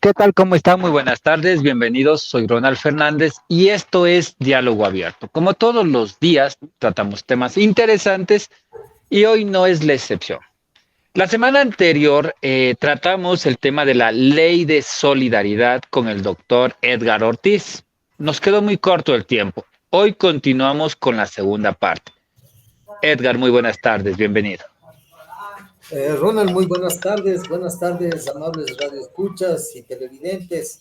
¿Qué tal? ¿Cómo están? Muy buenas tardes, bienvenidos. Soy Ronald Fernández y esto es Diálogo Abierto. Como todos los días, tratamos temas interesantes y hoy no es la excepción. La semana anterior tratamos el tema de la ley de solidaridad con el doctor Edgar Ortiz. Nos quedó muy corto el tiempo. Hoy continuamos con la segunda parte. Edgar, muy buenas tardes, bienvenido. Ronald, muy buenas tardes, amables radioescuchas y televidentes.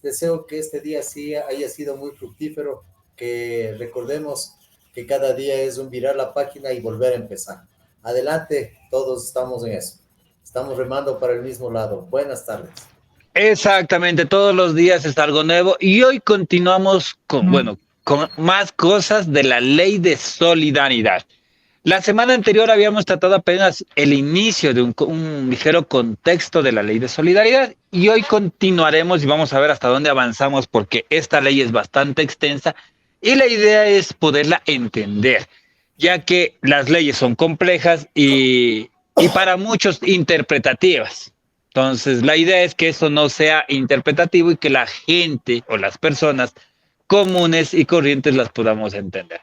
Deseo que este día sí haya sido muy fructífero, que recordemos que cada día es un virar la página y volver a empezar. Adelante, todos estamos en eso. Estamos remando para el mismo lado. Buenas tardes. Exactamente, todos los días es algo nuevo y hoy continuamos con, bueno, con más cosas de la ley de solidaridad. La semana anterior habíamos tratado apenas el inicio de un ligero contexto de la ley de solidaridad y hoy continuaremos y vamos a ver hasta dónde avanzamos porque esta ley es bastante extensa y la idea es poderla entender, ya que las leyes son complejas y para muchos interpretativas. Entonces, la idea es que eso no sea interpretativo y que la gente o las personas comunes y corrientes las podamos entender.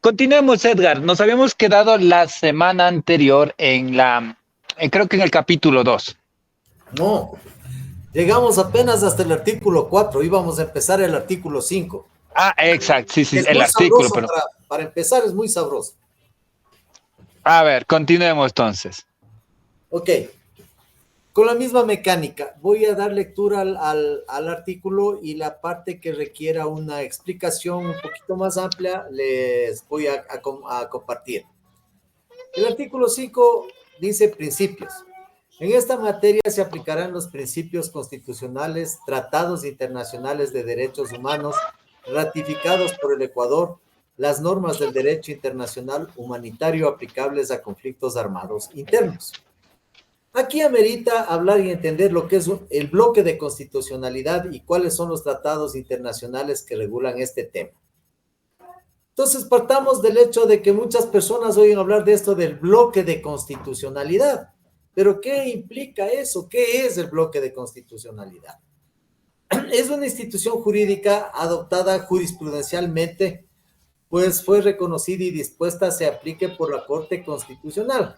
Continuemos, Edgar. Nos habíamos quedado la semana anterior creo que en el capítulo 2. No, llegamos apenas hasta el artículo 4. Íbamos a empezar el artículo 5. Ah, exacto, sí, sí, Es el muy artículo, sabroso, pero para empezar es muy sabroso. a ver, continuemos entonces. Ok, con la misma mecánica, voy a dar lectura al artículo y la parte que requiera una explicación un poquito más amplia les voy a compartir. El artículo 5 dice principios. En esta materia se aplicarán los principios constitucionales, tratados internacionales de derechos humanos ratificados por el Ecuador, las normas del derecho internacional humanitario aplicables a conflictos armados internos. Aquí amerita hablar y entender lo que es el bloque de constitucionalidad y cuáles son los tratados internacionales que regulan este tema. Entonces, partamos del hecho de que muchas personas oyen hablar de esto del bloque de constitucionalidad. Pero, ¿qué implica eso? ¿Qué es el bloque de constitucionalidad? Es una institución jurídica adoptada jurisprudencialmente, pues fue reconocida y dispuesta se aplique por la Corte Constitucional,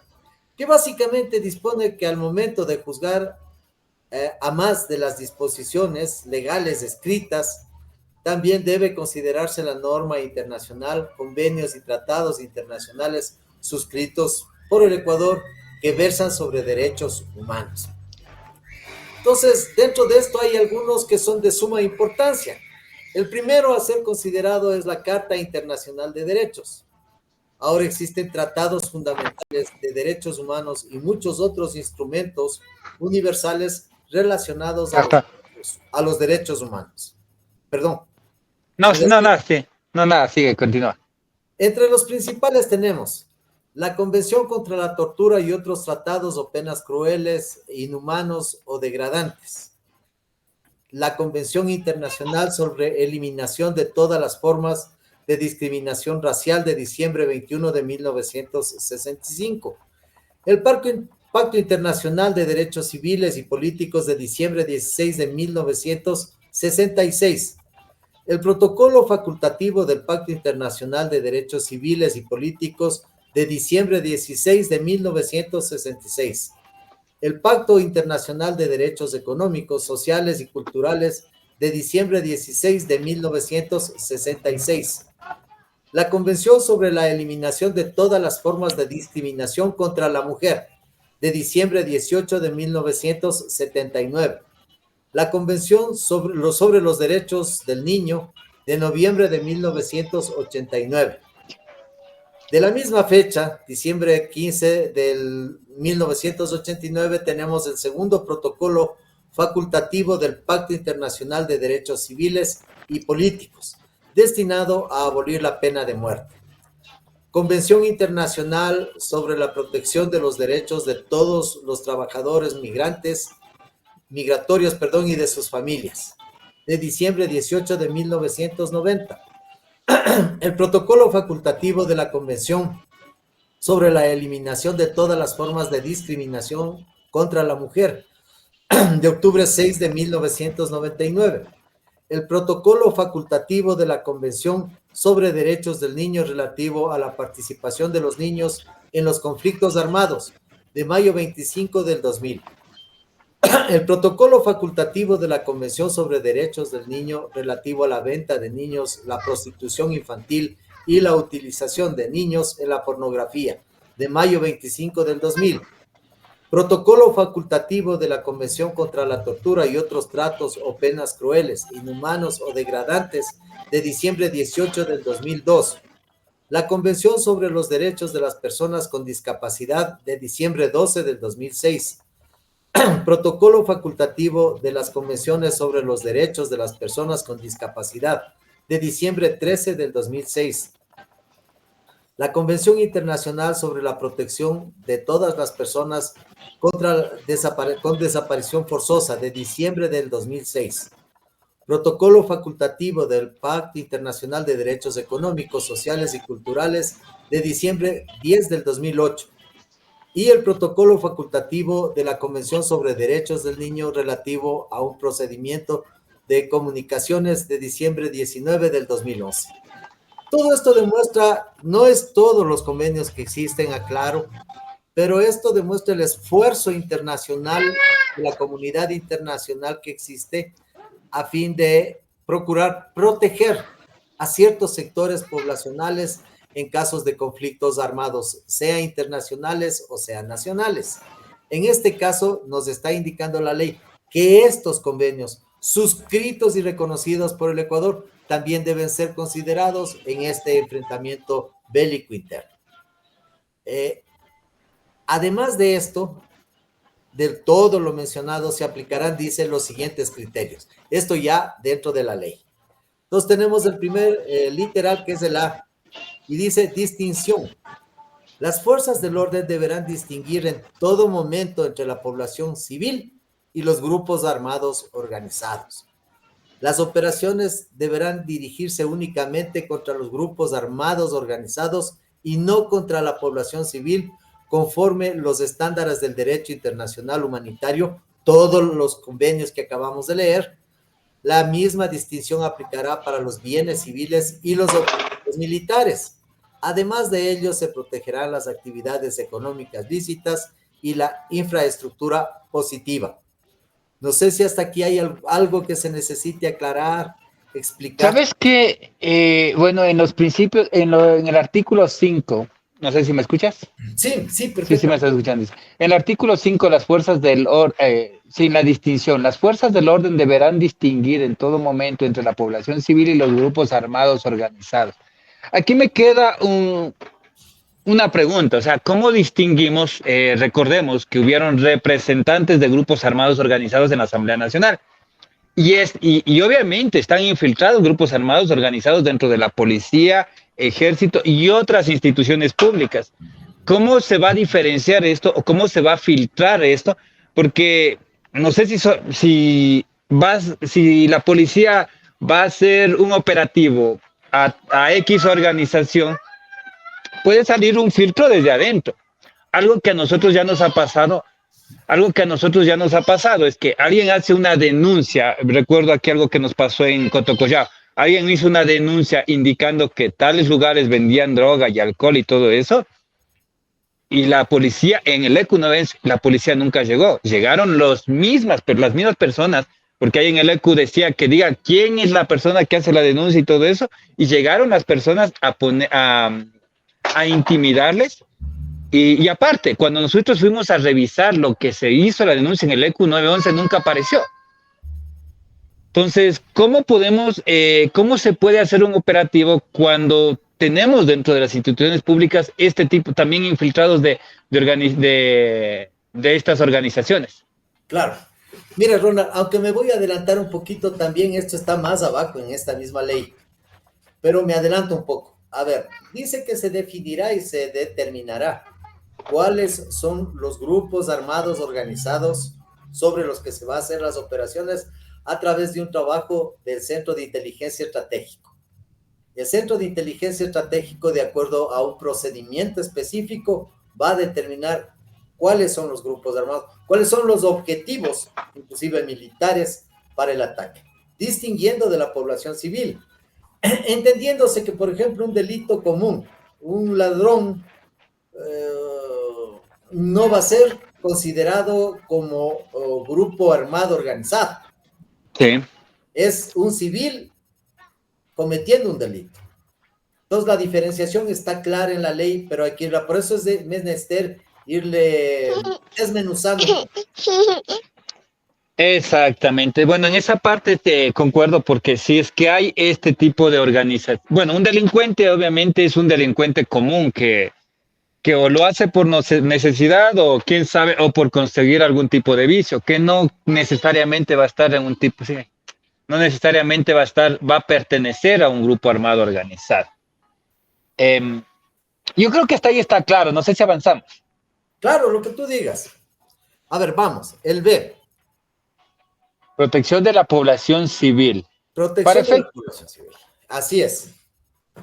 que básicamente dispone que al momento de juzgar a más de las disposiciones legales escritas, también debe considerarse la norma internacional, convenios y tratados internacionales suscritos por el Ecuador que versan sobre derechos humanos. Entonces, dentro de esto hay algunos que son de suma importancia. El primero a ser considerado es la Carta Internacional de Derechos. Ahora existen tratados fundamentales de derechos humanos y muchos otros instrumentos universales relacionados a los derechos humanos. Perdón. No, Es no, decir, no, sí. No, nada, sigue, continúa. entre los principales tenemos la Convención contra la Tortura y otros tratados o penas crueles, inhumanos o degradantes. La Convención Internacional sobre Eliminación de todas las formas de discriminación racial de diciembre 21 de 1965. El Pacto Internacional de Derechos Civiles y Políticos de diciembre 16 de 1966. El protocolo facultativo del Pacto Internacional de Derechos Civiles y Políticos de diciembre 16 de 1966. El Pacto Internacional de Derechos Económicos, Sociales y Culturales de diciembre 16 de 1966. La Convención sobre la Eliminación de todas las formas de discriminación contra la mujer de diciembre 18 de 1979. La Convención sobre los Derechos del Niño de noviembre de 1989. De la misma fecha, diciembre 15 del 1989, tenemos el segundo protocolo facultativo del Pacto Internacional de Derechos Civiles y Políticos, destinado a abolir la pena de muerte. Convención Internacional sobre la Protección de los Derechos de todos los trabajadores migratorios, y de sus familias, de diciembre 18 de 1990. El protocolo facultativo de la Convención sobre la eliminación de todas las formas de discriminación contra la mujer, de octubre 6 de 1999. El protocolo facultativo de la Convención sobre Derechos del Niño relativo a la participación de los niños en los conflictos armados, de mayo 25 del 2000. El protocolo facultativo de la Convención sobre Derechos del Niño relativo a la venta de niños, la prostitución infantil y la utilización de niños en la pornografía, de mayo 25 del 2000. Protocolo facultativo de la Convención contra la Tortura y otros tratos o penas crueles, inhumanos o degradantes, de diciembre 18 del 2002. La Convención sobre los Derechos de las Personas con Discapacidad, de diciembre 12 del 2006. Protocolo facultativo de las Convenciones sobre los Derechos de las Personas con Discapacidad, de diciembre 13 del 2006. La Convención Internacional sobre la Protección de todas las personas con desaparición forzosa, de diciembre del 2006. Protocolo facultativo del Pacto Internacional de Derechos Económicos, Sociales y Culturales, de diciembre 10 del 2008. Y el protocolo facultativo de la Convención sobre Derechos del Niño relativo a un procedimiento de comunicaciones, de diciembre 19 del 2011. Todo esto demuestra, no es todos los convenios que existen, aclaro, pero esto demuestra el esfuerzo internacional de la comunidad internacional que existe a fin de procurar proteger a ciertos sectores poblacionales en casos de conflictos armados, sea internacionales o sean nacionales. En este caso, nos está indicando la ley que estos convenios, suscritos y reconocidos por el Ecuador, también deben ser considerados en este enfrentamiento bélico interno. Además de esto, de todo lo mencionado, se aplicarán, dice, los siguientes criterios. Esto ya dentro de la ley. Entonces tenemos el primer literal, que es el A, y dice distinción. Las fuerzas del orden deberán distinguir en todo momento entre la población civil y los grupos armados organizados. Las operaciones deberán dirigirse únicamente contra los grupos armados organizados y no contra la población civil, conforme los estándares del derecho internacional humanitario, todos los convenios que acabamos de leer. La misma distinción aplicará para los bienes civiles y los objetos militares. Además de ello, se protegerán las actividades económicas lícitas y la infraestructura positiva. No sé si hasta aquí hay algo que se necesite aclarar, explicar. ¿Sabes qué? Bueno, en los principios, en el artículo 5, no sé si me escuchas. Sí, perfecto. Sí, me estás escuchando. En el artículo 5, las fuerzas del orden, sin la distinción, las fuerzas del orden deberán distinguir en todo momento entre la población civil y los grupos armados organizados. Aquí me queda una pregunta, o sea, ¿cómo distinguimos? Recordemos que hubieron representantes de grupos armados organizados en la Asamblea Nacional. Y obviamente están infiltrados grupos armados organizados dentro de la policía, ejército y otras instituciones públicas. ¿Cómo se va a diferenciar esto o cómo se va a filtrar esto? Porque no sé si la policía va a hacer un operativo a X organización, puede salir un filtro desde adentro. Algo que a nosotros ya nos ha pasado es que alguien hace una denuncia. Recuerdo aquí algo que nos pasó en Cotocollao. Alguien hizo una denuncia indicando que tales lugares vendían droga y alcohol y todo eso. Y la policía, en el ECU 9, la policía nunca llegó. Llegaron las mismas personas, porque ahí en el ECU decía que diga quién es la persona que hace la denuncia y todo eso. Y llegaron las personas a intimidarles. Y aparte, cuando nosotros fuimos a revisar lo que se hizo la denuncia en el ECU 911, nunca apareció. Entonces, ¿cómo se puede hacer un operativo cuando tenemos dentro de las instituciones públicas este tipo, también infiltrados de estas organizaciones? Claro. Mira, Ronald, aunque me voy a adelantar un poquito también, esto está más abajo en esta misma ley, pero me adelanto un poco. A ver, dice que se definirá y se determinará cuáles son los grupos armados organizados sobre los que se van a hacer las operaciones a través de un trabajo del Centro de Inteligencia Estratégico. El Centro de Inteligencia Estratégico, de acuerdo a un procedimiento específico, va a determinar cuáles son los grupos armados, cuáles son los objetivos, inclusive militares, para el ataque, distinguiendo de la población civil, entendiéndose que, por ejemplo, un delito común, un ladrón, no va a ser considerado como grupo armado organizado. Sí. Es un civil cometiendo un delito. Entonces la diferenciación está clara en la ley, pero hay que irla, por eso es menester irle desmenuzando. Exactamente. Bueno, en esa parte te concuerdo porque si es que hay este tipo de organización, bueno, un delincuente obviamente es un delincuente común que o lo hace por necesidad o quién sabe, o por conseguir algún tipo de vicio, que no necesariamente va a estar en un tipo, sí, no necesariamente va a pertenecer a un grupo armado organizado. Em, yo creo que hasta ahí está claro, no sé si avanzamos. Claro, lo que tú digas. A ver, vamos, el B. Protección de la población civil. Para Protección de la efectos, población civil. Así es.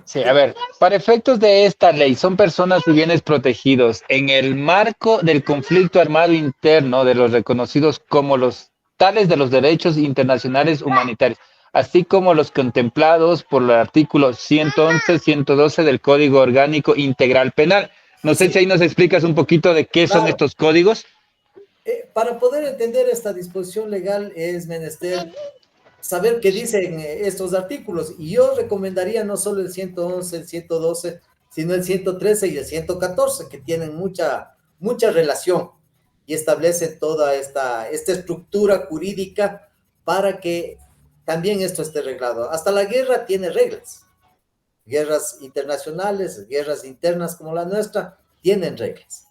sí, a ver, para efectos de esta ley, son personas y bienes protegidos en el marco del conflicto armado interno de los reconocidos como los tales de los derechos internacionales humanitarios, así como los contemplados por el artículo 111, 112 del Código Orgánico Integral Penal. No sé Sí, si ahí nos explicas un poquito de qué son claro. estos códigos. Para poder entender esta disposición legal es menester saber qué dicen estos artículos. Y yo recomendaría no solo el 111, el 112, sino el 113 y el 114, que tienen mucha relación y establecen toda esta estructura jurídica para que también esto esté reglado. Hasta la guerra tiene reglas. Guerras internacionales, guerras internas como la nuestra, tienen reglas.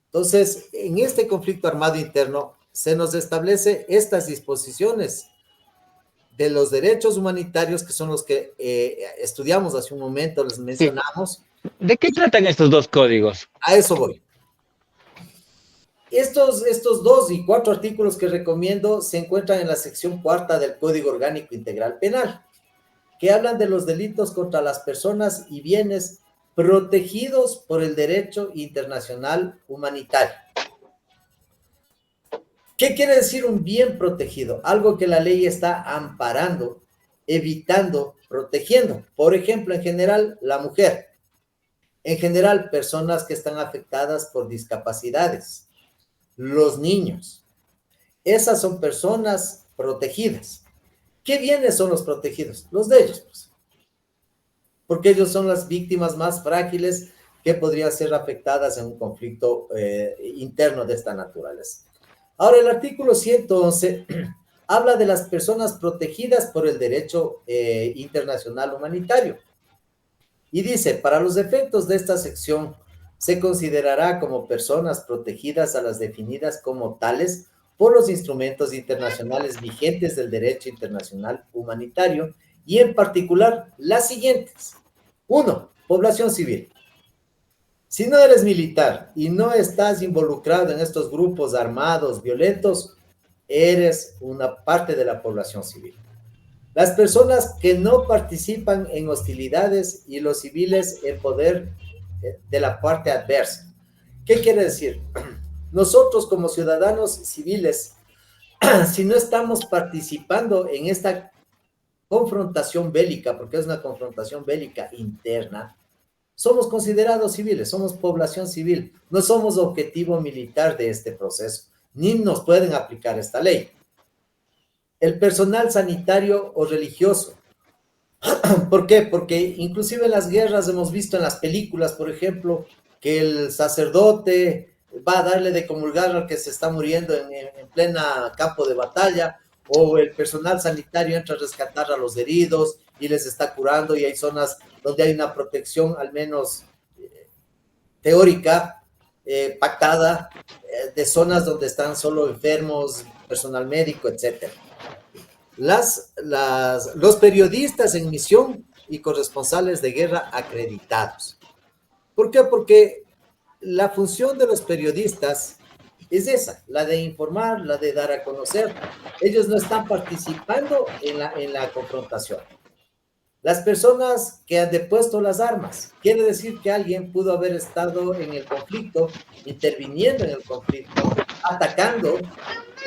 Entonces, en este conflicto armado interno se nos establece estas disposiciones de los derechos humanitarios, que son los que estudiamos hace un momento, les Sí. mencionamos. ¿De qué tratan estos dos códigos? A eso voy. Estos 2 y 4 artículos que recomiendo se encuentran en la sección cuarta del Código Orgánico Integral Penal, que hablan de los delitos contra las personas y bienes protegidos por el derecho internacional humanitario. ¿Qué quiere decir un bien protegido? Algo que la ley está amparando, evitando, protegiendo. Por ejemplo, en general, la mujer. En general, personas que están afectadas por discapacidades. Los niños. Esas son personas protegidas. ¿Qué bienes son los protegidos? Los de ellos, pues. Porque ellos son las víctimas más frágiles que podrían ser afectadas en un conflicto interno de esta naturaleza. Ahora, el artículo 111 habla de las personas protegidas por el derecho internacional humanitario. Y dice, para los efectos de esta sección, se considerará como personas protegidas a las definidas como tales por los instrumentos internacionales vigentes del derecho internacional humanitario y en particular las siguientes. 1. Población civil. Si no eres militar y no estás involucrado en estos grupos armados violentos, eres una parte de la población civil. Las personas que no participan en hostilidades y los civiles en poder de la parte adversa. ¿Qué quiere decir? Nosotros como ciudadanos civiles, si no estamos participando en esta confrontación bélica, porque es una confrontación bélica interna, somos considerados civiles, somos población civil, no somos objetivo militar de este proceso, ni nos pueden aplicar esta ley. El personal sanitario o religioso. ¿Por qué? Porque inclusive en las guerras hemos visto en las películas, por ejemplo, que el sacerdote va a darle de comulgar al que se está muriendo en plena campo de batalla, o el personal sanitario entra a rescatar a los heridos y les está curando, y hay zonas donde hay una protección, al menos teórica, pactada, de zonas donde están solo enfermos, personal médico, etc. Los periodistas en misión y corresponsales de guerra acreditados. ¿Por qué? Porque la función de los periodistas es esa, la de informar, la de dar a conocer. Ellos no están participando en la confrontación. Las personas que han depuesto las armas, quiere decir que alguien pudo haber estado en el conflicto, interviniendo en el conflicto, atacando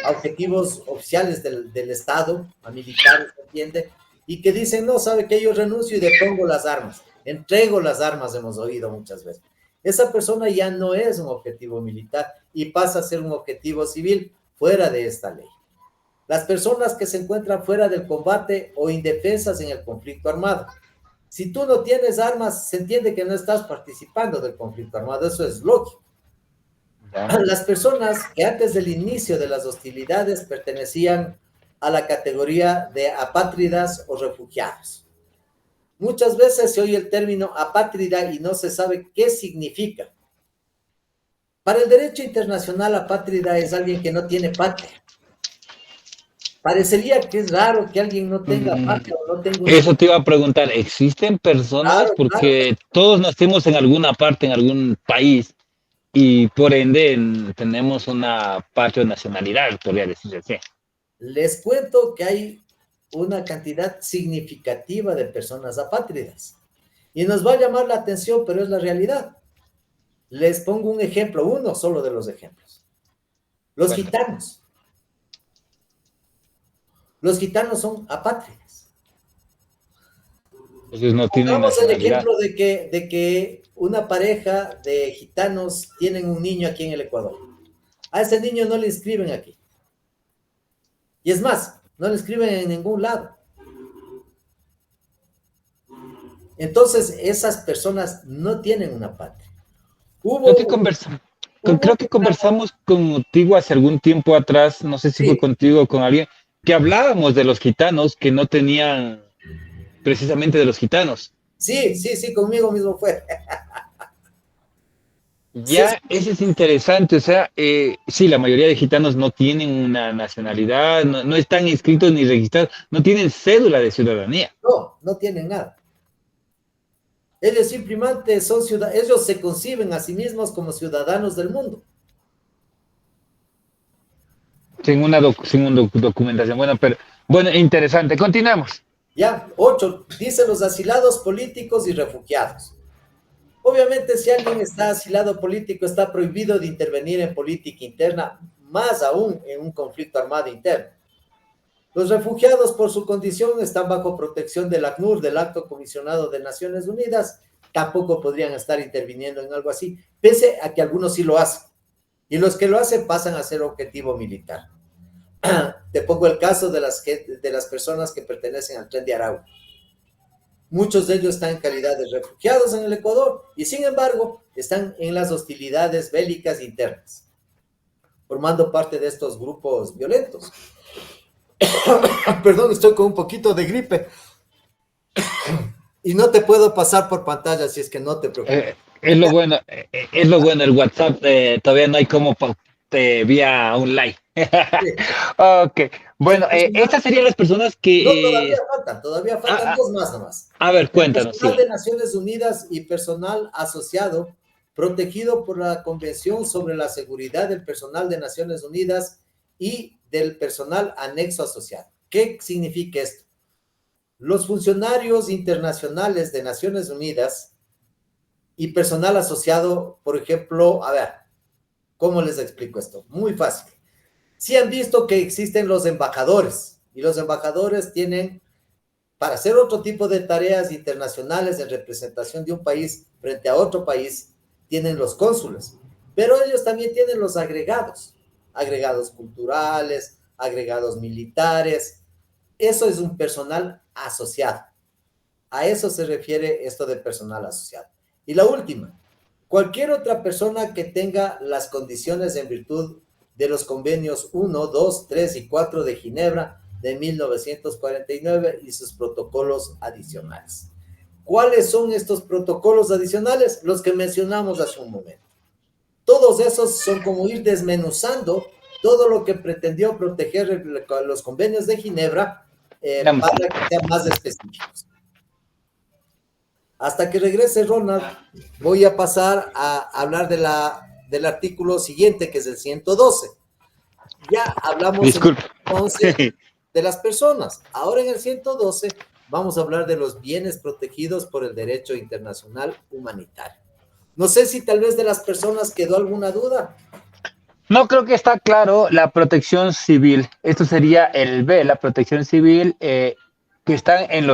a objetivos oficiales del Estado, a militares, ¿se entiende? Y que dicen, no, sabe que yo renuncio y depongo las armas, entrego las armas, hemos oído muchas veces. Esa persona ya no es un objetivo militar y pasa a ser un objetivo civil fuera de esta ley. Las personas que se encuentran fuera del combate o indefensas en el conflicto armado. Si tú no tienes armas, se entiende que no estás participando del conflicto armado, eso es lógico. Las personas que antes del inicio de las hostilidades pertenecían a la categoría de apátridas o refugiados. Muchas veces se oye el término apátrida y no se sabe qué significa. Para el derecho internacional, apátrida es alguien que no tiene patria. Parecería que es raro que alguien no tenga patria o no tenga... Eso te iba a preguntar, ¿existen personas? Claro, porque todos nacimos en alguna parte, en algún país, y por ende tenemos una patria o nacionalidad, podría decirse así. Les cuento que hay una cantidad significativa de personas apátridas. Y nos va a llamar la atención, pero es la realidad. Les pongo un ejemplo, uno solo de los ejemplos. Los gitanos. Los gitanos son apátridas. Entonces no tienen Pongamos el nacionalidad. ejemplo de que una pareja de gitanos tienen un niño aquí en el Ecuador. A ese niño no le inscriben aquí. Y es más, no le inscriben en ningún lado. Entonces, esas personas no tienen una patria. Creo que conversamos contigo hace algún tiempo atrás, no sé si fue contigo o con alguien, que hablábamos de los gitanos que no tenían precisamente de los gitanos. Sí, conmigo mismo fue. Ya, eso es interesante, o sea, sí, la mayoría de gitanos no tienen una nacionalidad, no están inscritos ni registrados, no tienen cédula de ciudadanía. No tienen nada. Ellos simplemente son ciudadanos, ellos se conciben a sí mismos como ciudadanos del mundo. Sin una documentación. Bueno, interesante. Continuamos. Ya, 8, dice los asilados políticos y refugiados. Obviamente, si alguien está asilado político, está prohibido de intervenir en política interna, más aún en un conflicto armado interno. Los refugiados, por su condición, están bajo protección del ACNUR, del Alto Comisionado de Naciones Unidas, tampoco podrían estar interviniendo en algo así, pese a que algunos sí lo hacen. Y los que lo hacen pasan a ser objetivo militar. Te pongo el caso de las personas que pertenecen al Tren de Aragua. Muchos de ellos están en calidad de refugiados en el Ecuador y, sin embargo, están en las hostilidades bélicas internas, formando parte de estos grupos violentos. Perdón, estoy con un poquito de gripe. Y no te puedo pasar por pantalla, si es que no te preocupes. Es lo bueno, el WhatsApp todavía no hay como vía online. Ok, bueno, estas serían las personas que... No, todavía faltan dos más nomás. A ver, cuéntanos. Personal de Naciones Unidas y personal asociado, protegido por la Convención sobre la Seguridad del Personal de Naciones Unidas y del personal anexo asociado. ¿Qué significa esto? Los funcionarios internacionales de Naciones Unidas y personal asociado, por ejemplo, a ver, ¿cómo les explico esto? Muy fácil. Sí han visto que existen los embajadores, y los embajadores tienen, para hacer otro tipo de tareas internacionales en representación de un país frente a otro país, tienen los cónsules, pero ellos también tienen los agregados culturales, agregados militares. Eso es un personal asociado. A eso se refiere esto de personal asociado. Y la última, cualquier otra persona que tenga las condiciones en virtud de los convenios 1, 2, 3 y 4 de Ginebra de 1949 y sus protocolos adicionales. ¿Cuáles son estos protocolos adicionales? Los que mencionamos hace un momento. Todos esos son como ir desmenuzando todo lo que pretendió proteger los convenios de Ginebra para que sean más específicos. Hasta que regrese Ronald, voy a pasar a hablar del artículo siguiente, que es el 112. Ya hablamos entonces de las personas. Ahora en el 112 vamos a hablar de los bienes protegidos por el derecho internacional humanitario. No sé si tal vez de las personas quedó alguna duda. No, creo que está claro la protección civil. Esto sería el B, la protección civil, que está en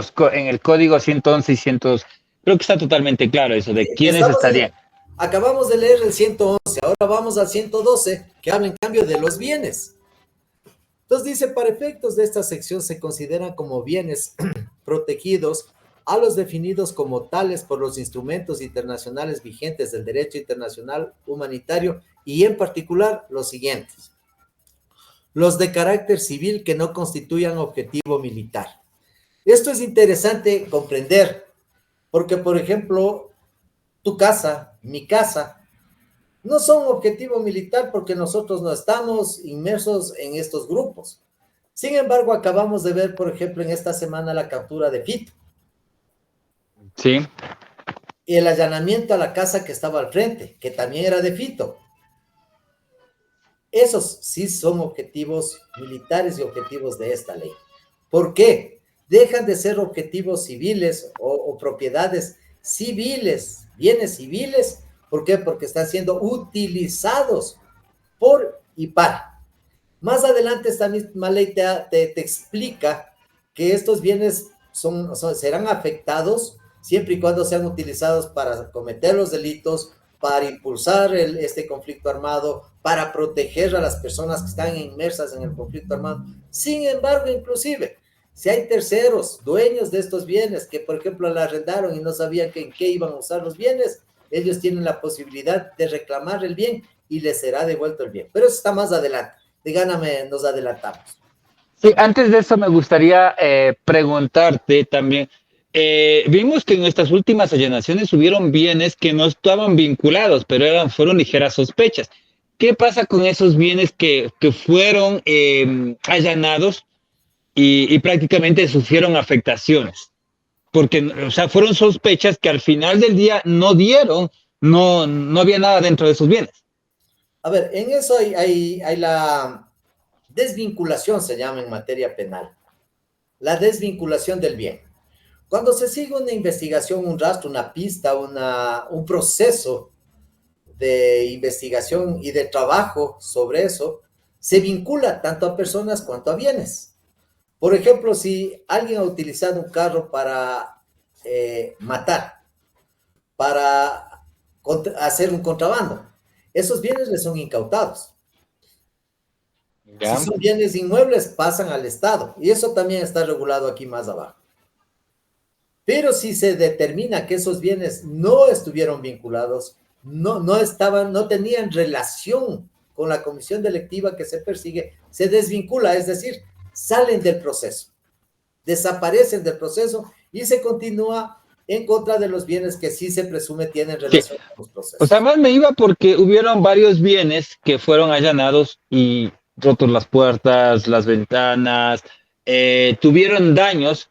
el código 111 y 102. Creo que está totalmente claro eso, de quiénes estarían. Acabamos de leer el 111, ahora vamos al 112, que habla en cambio de los bienes. Entonces dice, para efectos de esta sección se consideran como bienes protegidos a los definidos como tales por los instrumentos internacionales vigentes del derecho internacional humanitario y en particular los siguientes. Los de carácter civil que no constituyan objetivo militar. Esto es interesante comprender, porque por ejemplo, tu casa, mi casa, no son objetivo militar porque nosotros no estamos inmersos en estos grupos. Sin embargo, acabamos de ver, por ejemplo, en esta semana la captura de Fito. Sí. Y el allanamiento a la casa que estaba al frente, que también era de Fito. Esos sí son objetivos militares y objetivos de esta ley. ¿Por qué? Dejan de ser objetivos civiles o propiedades civiles, bienes civiles. ¿Por qué? Porque están siendo utilizados por y para. Más adelante esta misma ley te explica que estos bienes serán afectados siempre y cuando sean utilizados para cometer los delitos, para impulsar este conflicto armado, para proteger a las personas que están inmersas en el conflicto armado. Sin embargo, inclusive, si hay terceros, dueños de estos bienes, que por ejemplo la arrendaron y no sabían en qué iban a usar los bienes, ellos tienen la posibilidad de reclamar el bien y les será devuelto el bien. Pero eso está más adelante. Díganme, nos adelantamos. Sí, antes de eso me gustaría preguntarte también. Vimos que en estas últimas allanaciones hubieron bienes que no estaban vinculados, pero fueron ligeras sospechas. ¿Qué pasa con esos bienes que fueron allanados y prácticamente sufrieron afectaciones? Porque, o sea, fueron sospechas que al final del día no había nada dentro de esos bienes. A ver, en eso hay la desvinculación, se llama en materia penal. La desvinculación del bien. Cuando se sigue una investigación, un rastro, una pista, un proceso de investigación y de trabajo sobre eso, se vincula tanto a personas cuanto a bienes. Por ejemplo, si alguien ha utilizado un carro para matar, para hacer un contrabando, esos bienes le son incautados. ¿Ya? Si son bienes inmuebles, pasan al Estado. Y eso también está regulado aquí más abajo. Pero si se determina que esos bienes no estuvieron vinculados, no tenían relación con la comisión delictiva que se persigue, se desvincula, es decir, salen del proceso, desaparecen del proceso y se continúa en contra de los bienes que sí se presume tienen relación con los procesos. O sea, más me iba porque hubieron varios bienes que fueron allanados y rotos las puertas, las ventanas, tuvieron daños.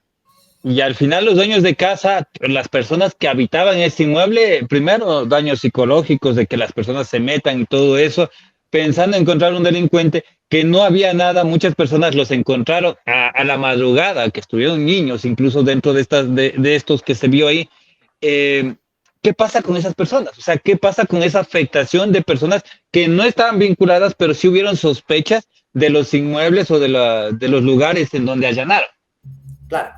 Y al final los dueños de casa, las personas que habitaban ese inmueble, primero daños psicológicos de que las personas se metan y todo eso, pensando en encontrar un delincuente, que no había nada, muchas personas los encontraron a la madrugada, que estuvieron niños, incluso dentro de estos que se vio ahí. ¿Qué pasa con esas personas? O sea, ¿qué pasa con esa afectación de personas que no estaban vinculadas, pero sí hubieron sospechas de los inmuebles o de los lugares en donde allanaron? Claro.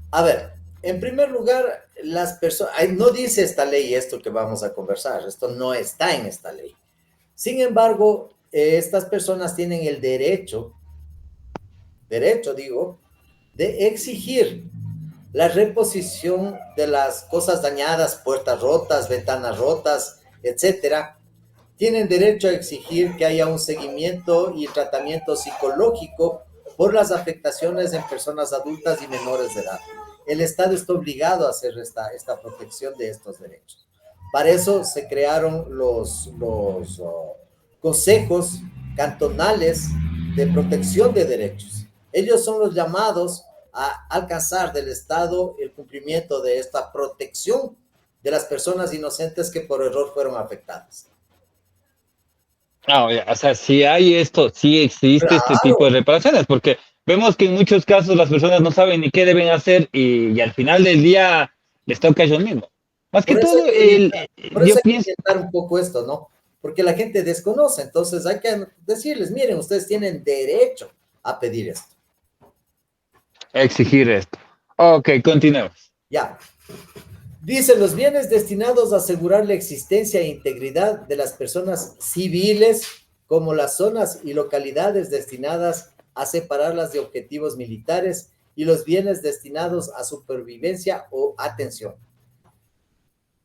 A ver, en primer lugar, las personas, no dice esta ley esto que vamos a conversar, esto no está en esta ley. Sin embargo, estas personas tienen el derecho digo, de exigir la reposición de las cosas dañadas, puertas rotas, ventanas rotas, etcétera. Tienen derecho a exigir que haya un seguimiento y tratamiento psicológico por las afectaciones en personas adultas y menores de edad. El Estado está obligado a hacer esta protección de estos derechos. Para eso se crearon los consejos cantonales de protección de derechos. Ellos son los llamados a alcanzar del Estado el cumplimiento de esta protección de las personas inocentes que por error fueron afectadas. No, o sea, si hay esto, sí existe este tipo de reparaciones, porque vemos que en muchos casos las personas no saben ni qué deben hacer y al final del día les toca a ellos mismos. Más que Por eso hay todo, que orientar, por yo eso hay que pienso orientar un poco esto, ¿no? Porque la gente desconoce, entonces hay que decirles, miren, ustedes tienen derecho a pedir esto. exigir esto. Ok, continuemos. Ya. Dice, los bienes destinados a asegurar la existencia e integridad de las personas civiles, como las zonas y localidades destinadas a separarlas de objetivos militares y los bienes destinados a supervivencia o atención.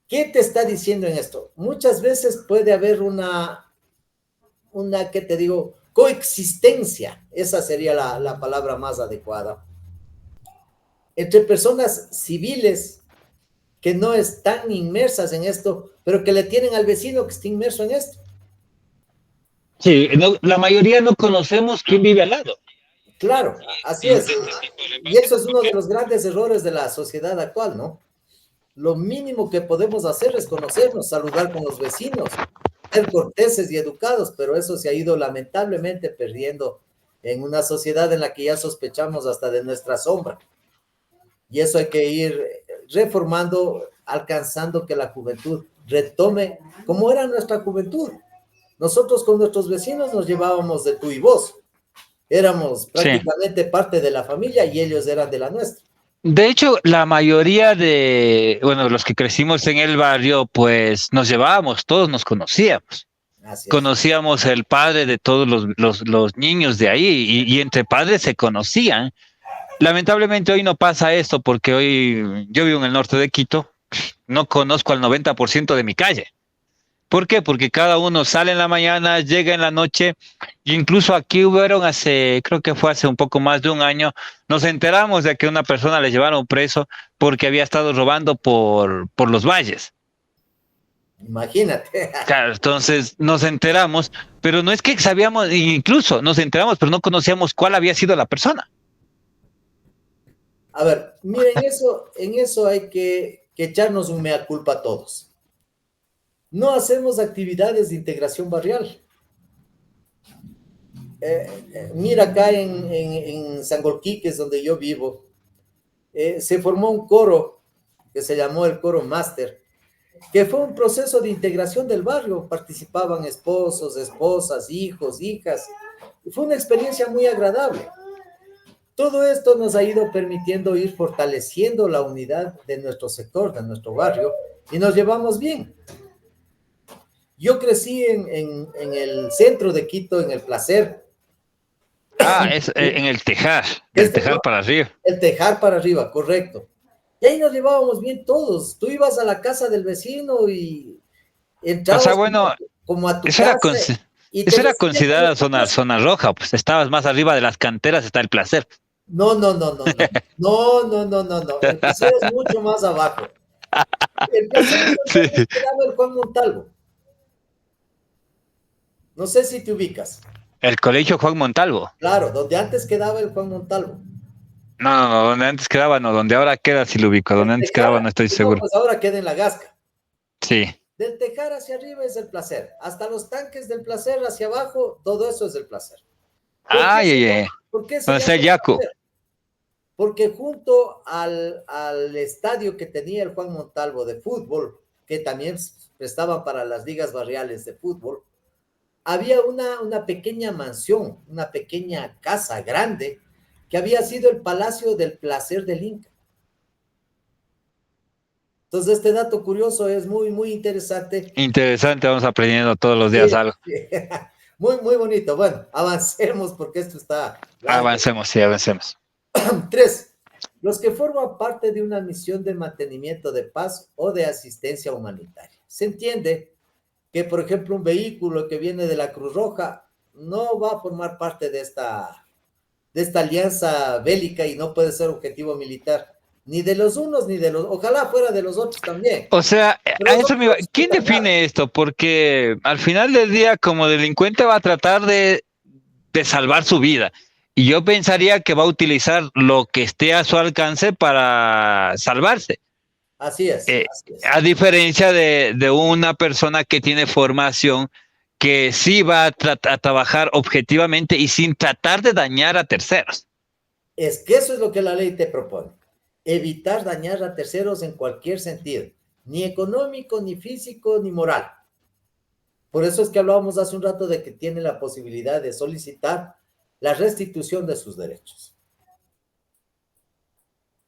¿Qué te está diciendo en esto? Muchas veces puede haber ¿qué te digo? Coexistencia, esa sería la palabra más adecuada, entre personas civiles que no están inmersas en esto, pero que le tienen al vecino que está inmerso en esto. Sí, no, la mayoría no conocemos quién vive al lado. Claro, así es. Y eso es uno de los grandes errores de la sociedad actual, ¿no? Lo mínimo que podemos hacer es conocernos, saludar con los vecinos, ser corteses y educados, pero eso se ha ido lamentablemente perdiendo en una sociedad en la que ya sospechamos hasta de nuestra sombra. Y eso hay que ir reformando, alcanzando que la juventud retome como era nuestra juventud. Nosotros con nuestros vecinos nos llevábamos de tú y vos. Éramos prácticamente parte de la familia y ellos eran de la nuestra. De hecho, la mayoría de, bueno, los que crecimos en el barrio, pues nos llevábamos, todos nos conocíamos. Así es. Conocíamos el padre de todos los niños de ahí y entre padres se conocían. Lamentablemente hoy no pasa esto porque hoy yo vivo en el norte de Quito, no conozco al 90% de mi calle. ¿Por qué? Porque cada uno sale en la mañana, llega en la noche, e incluso aquí hubieron creo que fue hace un poco más de un año, nos enteramos de que una persona le llevaron preso porque había estado robando por los valles. Imagínate. Claro, entonces nos enteramos, pero no es que sabíamos, incluso nos enteramos, pero no conocíamos cuál había sido la persona. A ver, miren, en eso hay que echarnos un mea culpa a todos. No hacemos actividades de integración barrial. Mira acá en Sangolquí, que es donde yo vivo, se formó un coro que se llamó el Coro Máster, que fue un proceso de integración del barrio. Participaban esposos, esposas, hijos, hijas. Fue una experiencia muy agradable. Todo esto nos ha ido permitiendo ir fortaleciendo la unidad de nuestro sector, de nuestro barrio, y nos llevamos bien. Yo crecí en el centro de Quito, en el Placer. Es en el Tejar, del Tejar para arriba. El Tejar para arriba, correcto. Y ahí nos llevábamos bien todos. Tú ibas a la casa del vecino y entrabas, O sea, bueno, como a tu eso casa. Eso era considerada zona roja, pues estabas más arriba de las canteras, está el Placer. No. El Placer es mucho más abajo. El Placer es donde quedaba el Juan Montalvo. No sé si te ubicas. El colegio Juan Montalvo. Claro, donde antes quedaba el Juan Montalvo. No, donde antes quedaba, no, donde ahora queda sí lo ubico, donde antes quedaba no estoy seguro. Pues ahora queda en la Gasca. Sí. Del Tejar hacia arriba es el Placer. Hasta los tanques del Placer hacia abajo, todo eso es el Placer. ¿Por qué se llama Yaco? Porque junto al estadio que tenía el Juan Montalvo de fútbol, que también prestaban para las ligas barriales de fútbol, había una pequeña mansión, una pequeña casa grande, que había sido el Palacio del Placer del Inca. Entonces, este dato curioso es muy, muy interesante. Interesante, vamos aprendiendo todos los días algo. Muy, muy bonito. Bueno, avancemos porque esto está largo. Avancemos. 3. Los que forman parte de una misión de mantenimiento de paz o de asistencia humanitaria. Se entiende que, por ejemplo, un vehículo que viene de la Cruz Roja no va a formar parte de esta alianza bélica y no puede ser objetivo militar, ni de los unos ni de los, ojalá fuera de los otros también. O sea, a eso me iba. ¿Quién define esto? Porque al final del día, como delincuente, va a tratar de salvar su vida. Y yo pensaría que va a utilizar lo que esté a su alcance para salvarse. Así es. A diferencia de una persona que tiene formación, que sí va a trabajar objetivamente y sin tratar de dañar a terceros. Es que eso es lo que la ley te propone. Evitar dañar a terceros en cualquier sentido, ni económico, ni físico, ni moral. Por eso es que hablábamos hace un rato de que tiene la posibilidad de solicitar la restitución de sus derechos.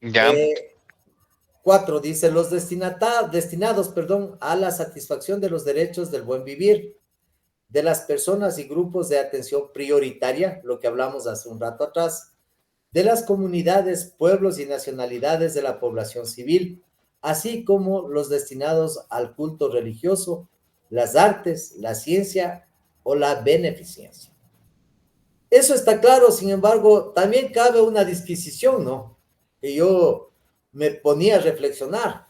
Ya. 4, dice, los destinados, a la satisfacción de los derechos del buen vivir de las personas y grupos de atención prioritaria, lo que hablamos hace un rato atrás, de las comunidades, pueblos y nacionalidades de la población civil, así como los destinados al culto religioso, las artes, la ciencia o la beneficencia. Eso está claro, sin embargo, también cabe una disquisición, ¿no? Que yo me ponía a reflexionar.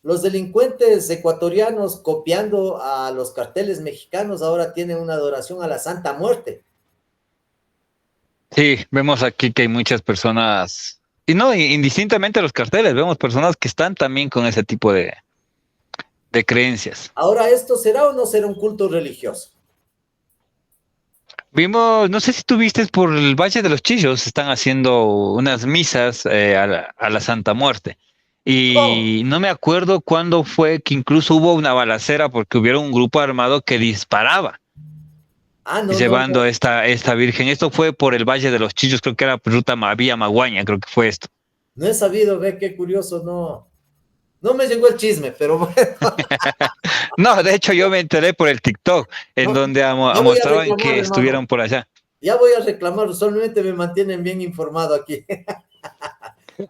Los delincuentes ecuatorianos, copiando a los carteles mexicanos, ahora tienen una adoración a la Santa Muerte. Sí, vemos aquí que hay muchas personas, y no, indistintamente los carteles, vemos personas que están también con ese tipo de creencias. Ahora, ¿esto será o no será un culto religioso? Vimos, no sé si tú viste por el Valle de los Chillos, están haciendo unas misas a la Santa Muerte. No. Y no me acuerdo cuándo fue que incluso hubo una balacera porque hubiera un grupo armado que disparaba Ah, no, no, llevando no. esta virgen. Esto fue por el Valle de los Chillos, creo que era ruta Vía Maguaña, creo que fue esto. No he sabido, ve qué curioso, no. No me llegó el chisme, pero bueno. No, de hecho yo me enteré por el TikTok, en No, donde ya voy a mostraban reclamar, que hermano. estuvieron por allá. Ya voy a reclamar, solamente me mantienen bien informado aquí.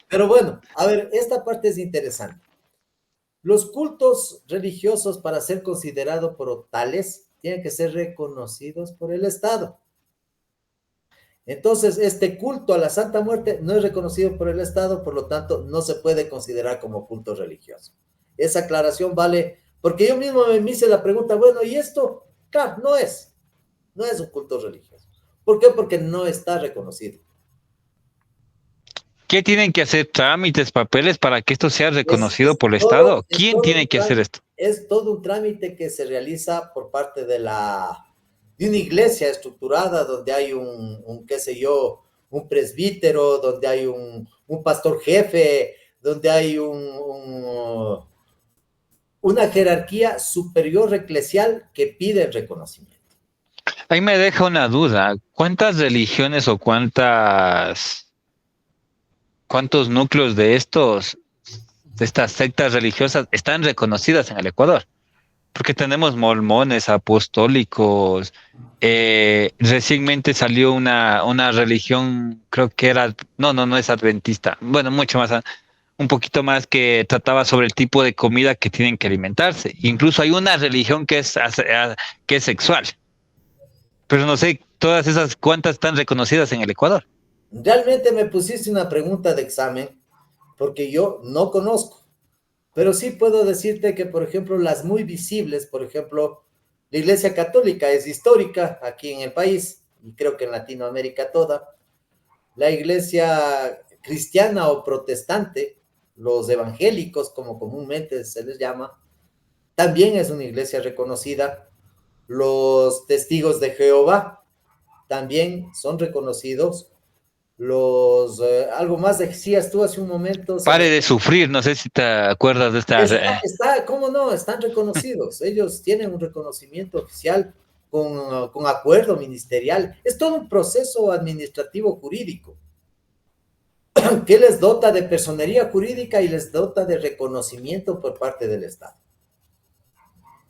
Pero bueno, a ver, esta parte es interesante. Los cultos religiosos, para ser considerados por tales, tienen que ser reconocidos por el Estado. Entonces, este culto a la Santa Muerte no es reconocido por el Estado, por lo tanto, no se puede considerar como culto religioso. Esa aclaración vale, porque yo mismo me hice la pregunta, bueno, ¿y esto? Claro, no es un culto religioso. ¿Por qué? Porque no está reconocido. ¿Qué tienen que hacer trámites, papeles para que esto sea reconocido Es por el todo, Estado? ¿Quién tiene que hacer esto? es todo un trámite que se realiza por parte de una iglesia estructurada donde hay qué sé yo, un presbítero, donde hay un pastor jefe, donde hay una jerarquía superior eclesial que pide el reconocimiento. Ahí me deja una duda. ¿Cuántas religiones o cuántos núcleos de estas sectas religiosas están reconocidas en el Ecuador? Porque tenemos mormones, apostólicos. Recientemente salió una religión, creo que era, no es adventista. Bueno, mucho más, un poquito más que trataba sobre el tipo de comida que tienen que alimentarse. Incluso hay una religión que es sexual. Pero no sé, todas esas cuántas están reconocidas en el Ecuador. Realmente me pusiste una pregunta de examen porque yo no conozco. Pero sí puedo decirte que, por ejemplo, las muy visibles, por ejemplo, la Iglesia Católica es histórica aquí en el país y creo que en Latinoamérica toda. La Iglesia cristiana o protestante, los evangélicos, como comúnmente se les llama, también es una iglesia reconocida. Los testigos de Jehová también son reconocidos. Algo más decías tú hace un momento, se me Pare de sufrir, no sé si te acuerdas de esta. ¿Cómo no? Están reconocidos. Ellos tienen un reconocimiento oficial con acuerdo ministerial. Es todo un proceso administrativo jurídico que les dota de personería jurídica y les dota de reconocimiento por parte del Estado.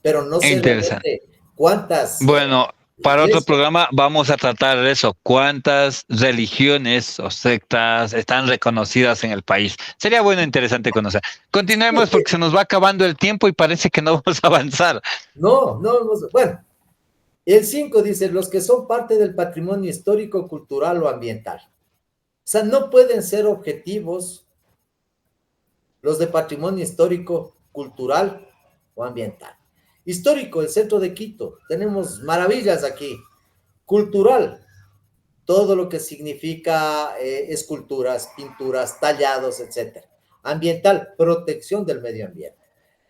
Pero no sé Interesante. realmente cuántas Bueno, para otro iglesias. programa vamos a tratar de eso. ¿Cuántas religiones o sectas están reconocidas en el país? Sería bueno, interesante conocer. Continuemos porque se nos va acabando el tiempo y parece que no vamos a avanzar. No, no, bueno. El 5 dice, los que son parte del patrimonio histórico, cultural o ambiental. O sea, no pueden ser objetivos los de patrimonio histórico, cultural o ambiental. Histórico, el centro de Quito, tenemos maravillas aquí. Cultural, todo lo que significa esculturas, pinturas, tallados, etcétera. Ambiental, protección del medio ambiente,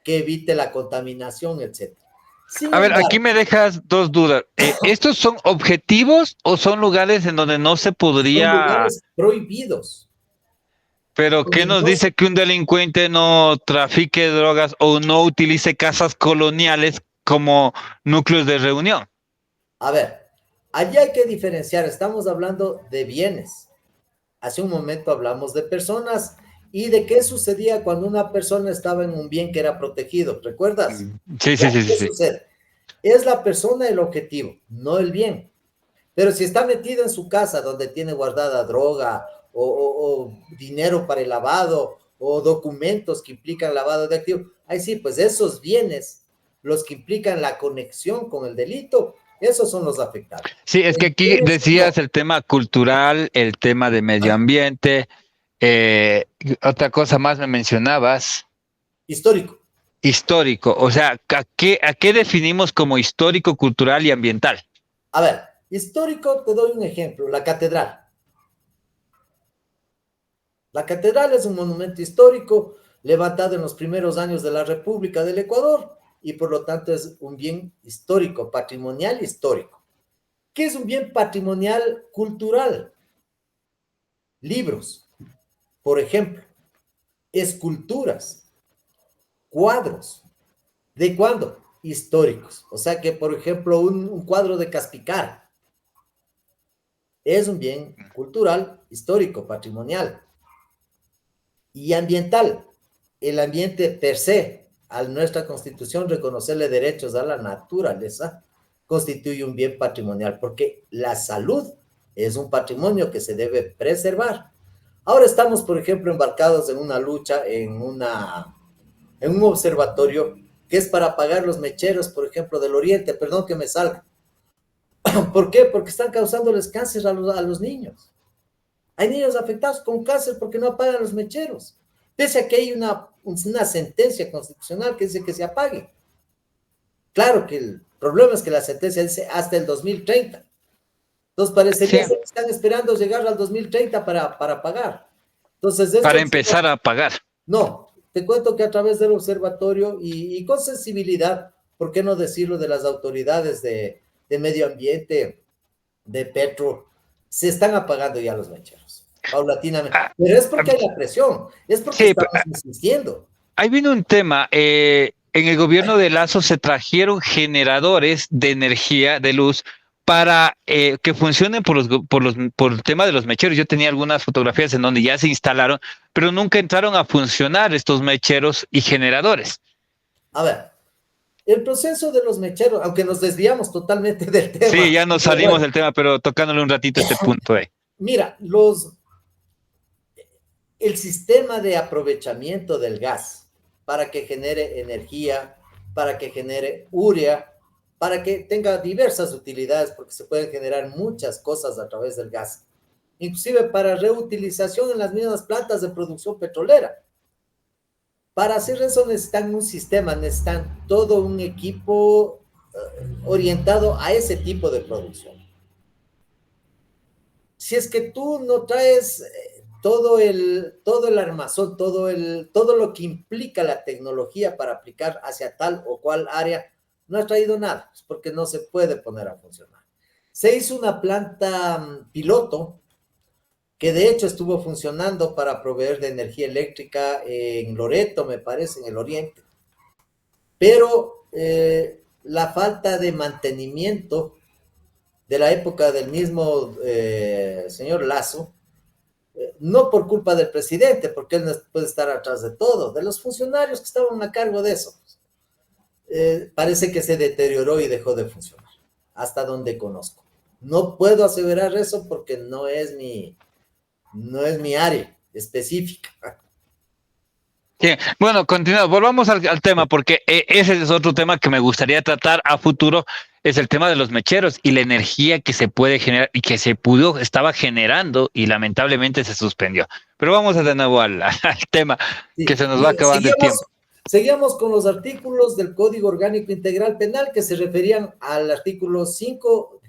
que evite la contaminación, etcétera. Sin A ver, aquí embargo, me dejas dos dudas. ¿Estos son objetivos o son lugares en donde no se son podría? lugares prohibidos, Pero ¿qué donde nos no se... dice que un delincuente no trafique drogas o no utilice casas coloniales como núcleos de reunión? A ver, allí hay que diferenciar, estamos hablando de bienes. Hace un momento hablamos de personas y de qué sucedía cuando una persona estaba en un bien que era protegido. ¿Recuerdas? Sí, Ya, sí, sí, sí, ¿qué sí. sucede? Es la persona el objetivo, no el bien. Pero si está metido en su casa donde tiene guardada droga o dinero para el lavado o documentos que implican lavado de activos, ahí sí, pues esos bienes, los que implican la conexión con el delito, esos son los afectados. Sí, es que En aquí bienes, decías no. el tema cultural, el tema de medio ambiente, eh, otra cosa más me mencionabas, Histórico. histórico. O sea, a qué definimos como histórico, cultural y ambiental? A ver, histórico, te doy un ejemplo, la catedral. La catedral es un monumento histórico levantado en los primeros años de la República del Ecuador y por lo tanto es un bien histórico, patrimonial histórico. ¿Qué es un bien patrimonial cultural? Libros, por ejemplo, esculturas, cuadros. ¿De cuándo? Históricos. O sea que, por ejemplo, un cuadro de Caspicar es un bien cultural, histórico, patrimonial. Y ambiental. El ambiente per se, a nuestra constitución reconocerle derechos a la naturaleza, constituye un bien patrimonial, porque la salud es un patrimonio que se debe preservar. Ahora estamos, por ejemplo, embarcados en una lucha, en un observatorio que es para apagar los mecheros, por ejemplo, del oriente, perdón que me salga. ¿Por qué? Porque están causándoles cáncer a los niños. Hay niños afectados con cáncer porque no apagan los mecheros. Pese a que hay una sentencia constitucional que dice que se apague. Claro que el problema es que la sentencia dice hasta el 2030. Entonces Sí, parecería ser que están esperando llegar al 2030 para pagar. Entonces para esto empezar a pagar. no, te cuento que a través del observatorio y con sensibilidad, ¿por qué no decirlo de las autoridades de medio ambiente, de Petro, se están apagando ya los mecheros, paulatinamente. Ah, Pero es ah, porque hay la presión, es porque sí, estamos insistiendo. ahí vino un tema. En el gobierno de Lazo se trajeron generadores de energía, de luz, para que funcionen por el tema de los mecheros. Yo tenía algunas fotografías en donde ya se instalaron, pero nunca entraron a funcionar estos mecheros y generadores. A ver, el proceso de los mecheros, aunque nos desviamos totalmente del Sí, tema, ya nos pero salimos bueno, del tema, pero tocándole un ratito este punto. mira, el sistema de aprovechamiento del gas para que genere energía, para que genere urea, para que tenga diversas utilidades, porque se pueden generar muchas cosas a través del gas, inclusive para reutilización en las mismas plantas de producción petrolera. Para hacer eso necesitan un sistema, necesitan todo un equipo orientado a ese tipo de producción. Si es que tú no traes todo el armazón, todo lo que implica la tecnología para aplicar hacia tal o cual área, no has traído nada, es porque no se puede poner a funcionar. Se hizo una planta piloto que de hecho estuvo funcionando para proveer de energía eléctrica en Loreto, me parece, en el oriente, pero la falta de mantenimiento de la época del mismo señor Lazo, no por culpa del presidente, porque él no puede estar atrás de todo, de los funcionarios que estaban a cargo de eso. Parece que se deterioró y dejó de funcionar, hasta donde conozco. No puedo aseverar eso porque no es mi área específica. Sí, bueno, continuamos. Volvamos al tema, porque ese es otro tema que me gustaría tratar a futuro, es el tema de los mecheros y la energía que se puede generar y que estaba generando y lamentablemente se suspendió. Pero vamos de nuevo al tema que Sí. se nos va Y acabando el tiempo. seguíamos con los artículos del Código Orgánico Integral Penal que se referían al artículo 5,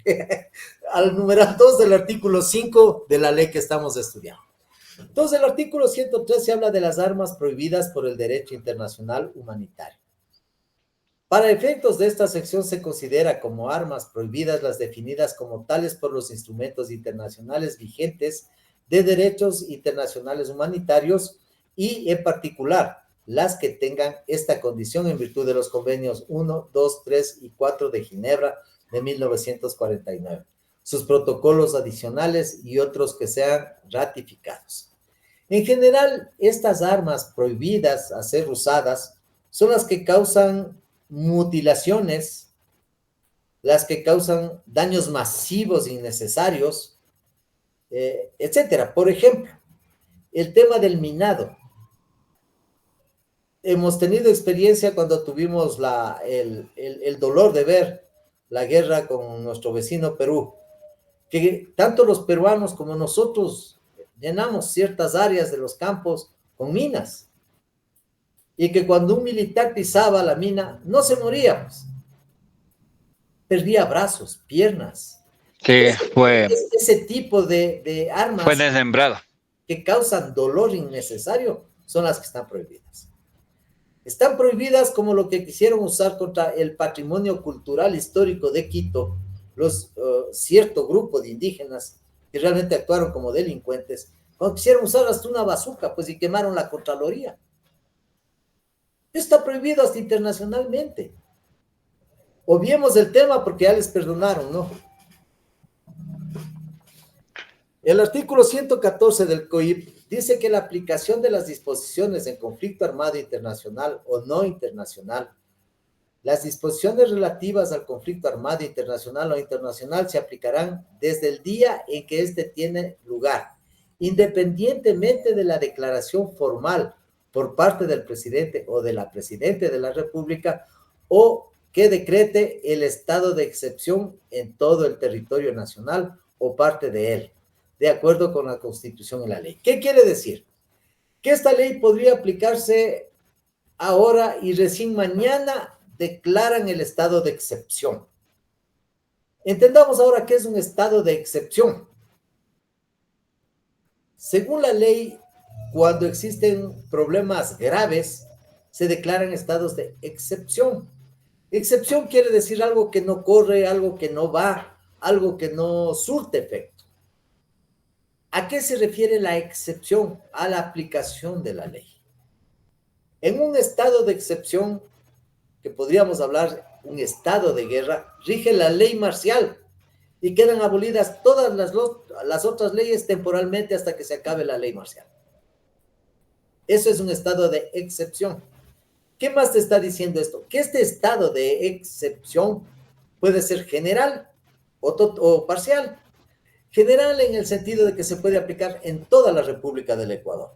al numeral 2 del artículo 5 de la ley que estamos estudiando. Entonces, el artículo 113 habla de las armas prohibidas por el derecho internacional humanitario. Para efectos de esta sección se considera como armas prohibidas las definidas como tales por los instrumentos internacionales vigentes de derechos internacionales humanitarios y, en particular, las que tengan esta condición en virtud de los convenios 1, 2, 3 y 4 de Ginebra de 1949, sus protocolos adicionales y otros que sean ratificados. En general, estas armas prohibidas a ser usadas son las que causan mutilaciones, las que causan daños masivos innecesarios, etcétera. Por ejemplo, el tema del minado. Hemos tenido experiencia cuando tuvimos el dolor de ver la guerra con nuestro vecino Perú, que tanto los peruanos como nosotros llenamos ciertas áreas de los campos con minas, y que cuando un militar pisaba la mina, no se moría, pues. Perdía brazos, piernas. Sí, Ese tipo de armas fue desmembrado, que causan dolor innecesario son las que están prohibidas. Están prohibidas como lo que quisieron usar contra el patrimonio cultural histórico de Quito, cierto grupo de indígenas que realmente actuaron como delincuentes, cuando quisieron usar hasta una bazuca, pues, y quemaron la Contraloría. Está prohibido hasta internacionalmente. Obviemos el tema porque ya les perdonaron, ¿no? El artículo 114 del COIP dice que la aplicación de las disposiciones en conflicto armado internacional o no internacional, las disposiciones relativas al conflicto armado internacional o internacional se aplicarán desde el día en que éste tiene lugar, independientemente de la declaración formal por parte del presidente o de la presidenta de la República o que decrete el estado de excepción en todo el territorio nacional o parte de él, de acuerdo con la Constitución y la ley. ¿Qué quiere decir? Que esta ley podría aplicarse ahora y recién mañana declaran el estado de excepción. Entendamos ahora qué es un estado de excepción. Según la ley, cuando existen problemas graves, se declaran estados de excepción. Excepción quiere decir algo que no corre, algo que no va, algo que no surte efecto. ¿A qué se refiere la excepción? A la aplicación de la ley. En un estado de excepción, que podríamos hablar un estado de guerra, rige la ley marcial y quedan abolidas todas las otras leyes temporalmente hasta que se acabe la ley marcial. Eso es un estado de excepción. ¿Qué más te está diciendo esto? Que este estado de excepción puede ser general o parcial. General en el sentido de que se puede aplicar en toda la República del Ecuador.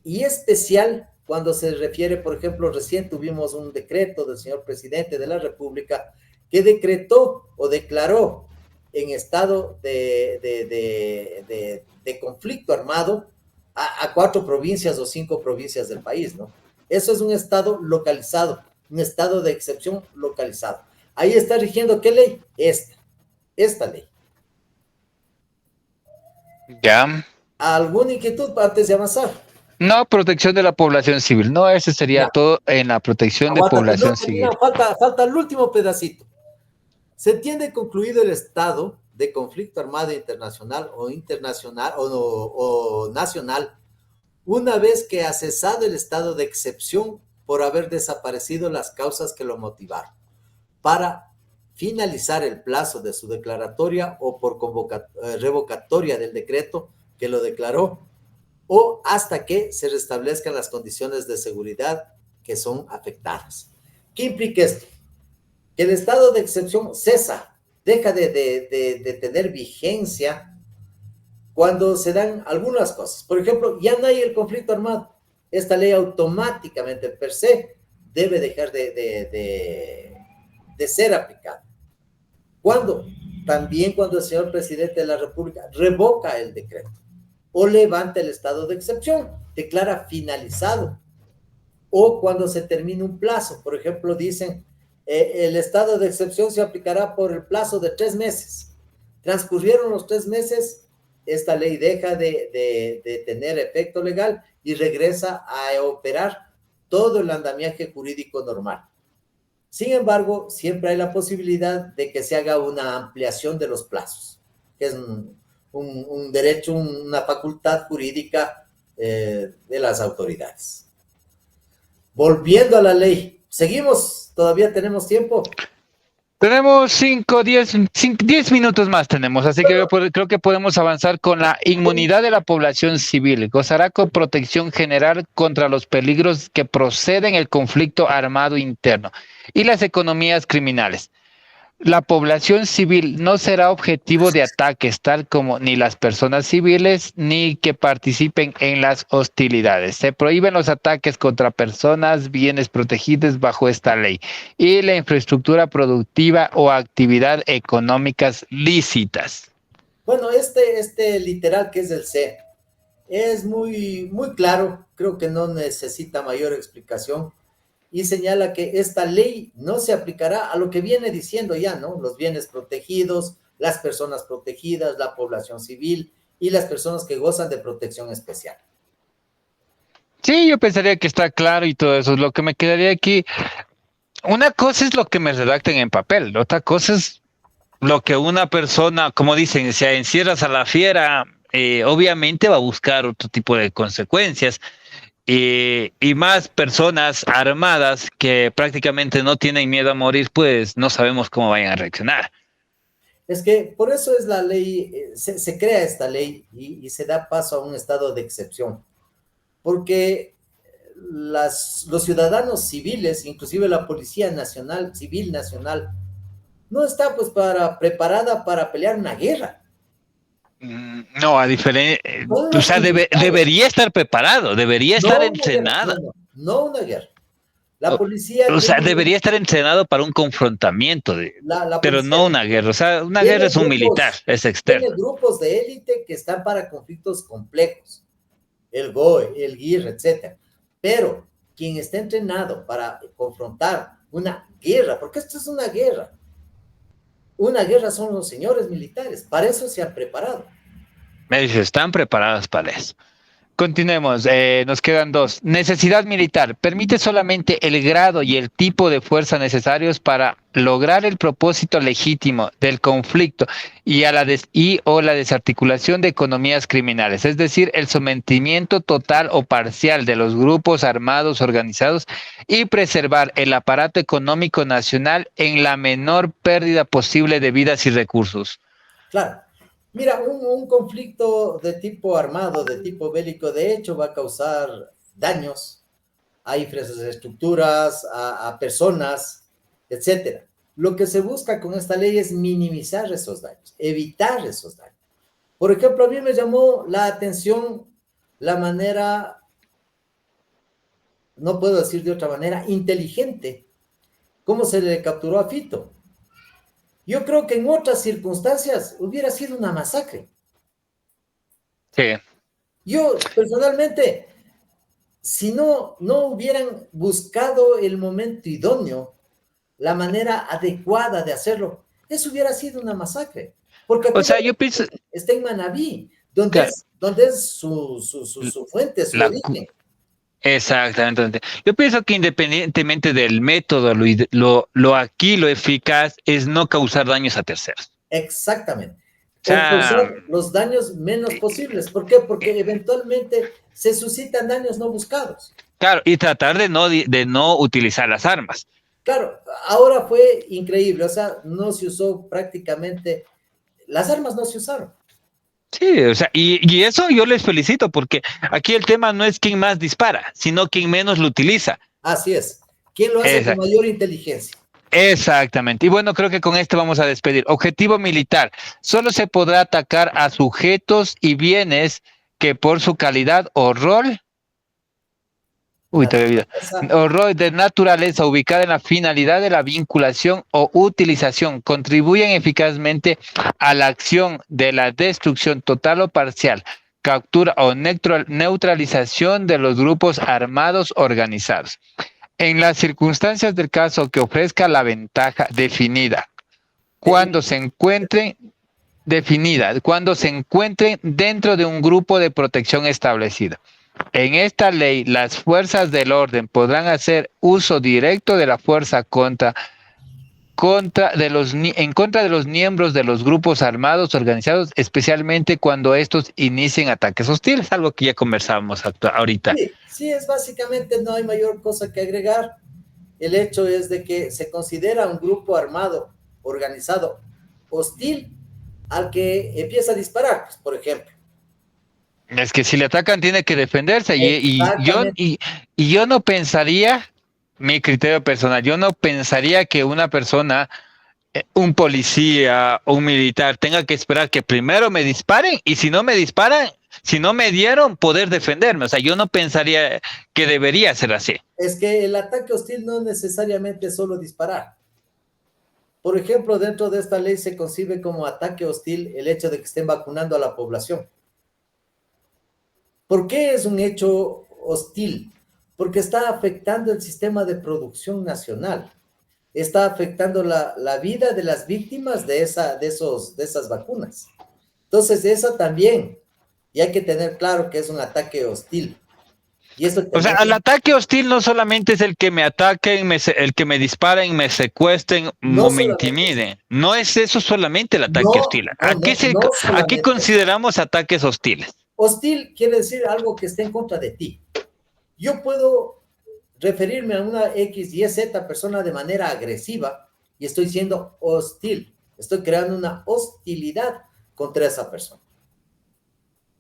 Y especial cuando se refiere, por ejemplo, recién tuvimos un decreto del señor presidente de la República que decretó o declaró en estado de conflicto armado a 4 provincias o 5 provincias del país, ¿no? Eso es un estado localizado, un estado de excepción localizado. Ahí está rigiendo, ¿qué ley? Esta ley. ya. ¿Alguna inquietud antes de avanzar? No, protección de la población civil. No, ese sería Ya. todo en la protección de Aguántate, población no civil. termina, falta el último pedacito. Se entiende concluido el estado de conflicto armado internacional o nacional una vez que ha cesado el estado de excepción por haber desaparecido las causas que lo motivaron, para finalizar el plazo de su declaratoria o por revocatoria del decreto que lo declaró, o hasta que se restablezcan las condiciones de seguridad que son afectadas. ¿Qué implica esto? Que el estado de excepción cesa, deja de tener vigencia cuando se dan algunas cosas. Por ejemplo, ya no hay el conflicto armado. Esta ley automáticamente, per se, debe dejar de ser aplicada. ¿Cuándo? También cuando el señor presidente de la República revoca el decreto o levanta el estado de excepción, declara finalizado, o cuando se termine un plazo. Por ejemplo, dicen, el estado de excepción se aplicará por el plazo de 3 meses. Transcurrieron los 3 meses, esta ley deja de tener efecto legal y regresa a operar todo el andamiaje jurídico normal. Sin embargo, siempre hay la posibilidad de que se haga una ampliación de los plazos, que es un derecho, una facultad jurídica de las autoridades. Volviendo a la ley, ¿seguimos? ¿Todavía tenemos tiempo? Tenemos 10 minutos más tenemos, así que yo creo que podemos avanzar con la inmunidad de la población civil. Gozará con protección general contra los peligros que proceden del conflicto armado interno y las economías criminales. La población civil no será objetivo de ataques, tal como ni las personas civiles ni que participen en las hostilidades. Se prohíben los ataques contra personas, bienes protegidos bajo esta ley y la infraestructura productiva o actividad económicas lícitas. Bueno, este literal que es el C es muy claro, creo que no necesita mayor explicación y señala que esta ley no se aplicará a lo que viene diciendo ya, ¿no? Los bienes protegidos, las personas protegidas, la población civil y las personas que gozan de protección especial. Sí, yo pensaría que está claro y todo eso. Lo que me quedaría aquí, una cosa es lo que me redacten en papel, otra cosa es lo que una persona, como dicen, si encierras a la fiera, obviamente va a buscar otro tipo de consecuencias. Y más personas armadas que prácticamente no tienen miedo a morir, pues no sabemos cómo vayan a reaccionar. Es que por eso es la ley, se crea esta ley y se da paso a un estado de excepción, porque los ciudadanos civiles, inclusive la Policía Nacional, Civil Nacional, no está pues preparada para pelear una guerra. No, a diferencia, Son o los sea, militares, debería estar preparado, debería estar no una guerra, entrenado. no una guerra. La policía O sea, tiene, debería estar entrenado para un confrontamiento, la pero policía no una guerra. O sea, una guerra tiene es un militar, es tiene externo. grupos de élite que están para conflictos complejos, el GOE, el GIR, etcétera. Pero quien está entrenado para confrontar una guerra, porque esto es una guerra son los señores militares, para eso se han preparado. Me dice, están preparados para eso. Continuemos, nos quedan dos. Necesidad militar. Permite solamente el grado y el tipo de fuerza necesarios para lograr el propósito legítimo del conflicto y o la desarticulación de economías criminales, es decir, el sometimiento total o parcial de los grupos armados organizados y preservar el aparato económico nacional en la menor pérdida posible de vidas y recursos. Claro. Mira, un conflicto de tipo armado, de tipo bélico, de hecho va a causar daños a infraestructuras, a personas, etcétera. Lo que se busca con esta ley es minimizar esos daños, evitar esos daños. Por ejemplo, a mí me llamó la atención la manera, no puedo decir de otra manera, inteligente, cómo se le capturó a Fito. Yo creo que en otras circunstancias hubiera sido una masacre. Sí. Yo, personalmente, si no hubieran buscado el momento idóneo, la manera adecuada de hacerlo, eso hubiera sido una masacre. Porque O sea, yo pienso, está en Manabí, claro, donde es su fuente, su la, origen. exactamente. Yo pienso que independientemente del método, aquí lo eficaz es no causar daños a terceros. Exactamente. O O sea, causar los daños menos posibles. ¿Por qué? Porque eventualmente se suscitan daños no buscados. claro, y tratar de no utilizar las armas. Claro, ahora fue increíble, o sea, no se usó prácticamente, las armas no se usaron. Sí, o sea, y eso yo les felicito porque aquí el tema no es quién más dispara, sino quién menos lo utiliza. Así es. ¿Quién lo hace con Esa, mayor inteligencia? exactamente. Y bueno, creo que con esto vamos a despedir. Objetivo militar. Solo se podrá atacar a sujetos y bienes que por su calidad o rol o rol de naturaleza ubicada en la finalidad de la vinculación o utilización contribuyen eficazmente a la acción de la destrucción total o parcial, captura o neutralización de los grupos armados organizados. En las circunstancias del caso que ofrezca la ventaja definida, cuando se encuentre cuando se encuentre dentro de un grupo de protección establecido. en esta ley las fuerzas del orden podrán hacer uso directo de la fuerza en contra de los miembros de los grupos armados organizados, especialmente cuando estos inicien ataques hostiles, algo que ya conversábamos ahorita. Sí, sí, es básicamente, no hay mayor cosa que agregar. El hecho es de que se considera un grupo armado, organizado, hostil al que empieza a disparar, pues, por ejemplo. Es que si le atacan tiene que defenderse Exactamente. y yo no pensaría, mi criterio personal, yo no pensaría que una persona, un policía o un militar tenga que esperar que primero me disparen y si no me disparan, si no me dieron, poder defenderme. O sea, yo no pensaría que debería ser así. Es que el ataque hostil no necesariamente es solo disparar. Por ejemplo, dentro de esta ley se concibe como ataque hostil el hecho de que estén vacunando a la población. ¿Por qué es un hecho hostil? Porque está afectando el sistema de producción nacional, está afectando la vida de las víctimas de esas vacunas. Entonces, eso también, y hay que tener claro que es un ataque hostil. Y eso O sea, también, el ataque hostil no solamente es el que me ataquen, el que me disparen, me secuestren no o me solamente, intimiden. No es eso solamente el ataque no, hostil. no, no, no ¿A qué solamente. consideramos ataques hostiles? Hostil quiere decir algo que esté en contra de ti. Yo puedo referirme a una X, Y, Z persona de manera agresiva y estoy siendo hostil. Estoy creando una hostilidad contra esa persona.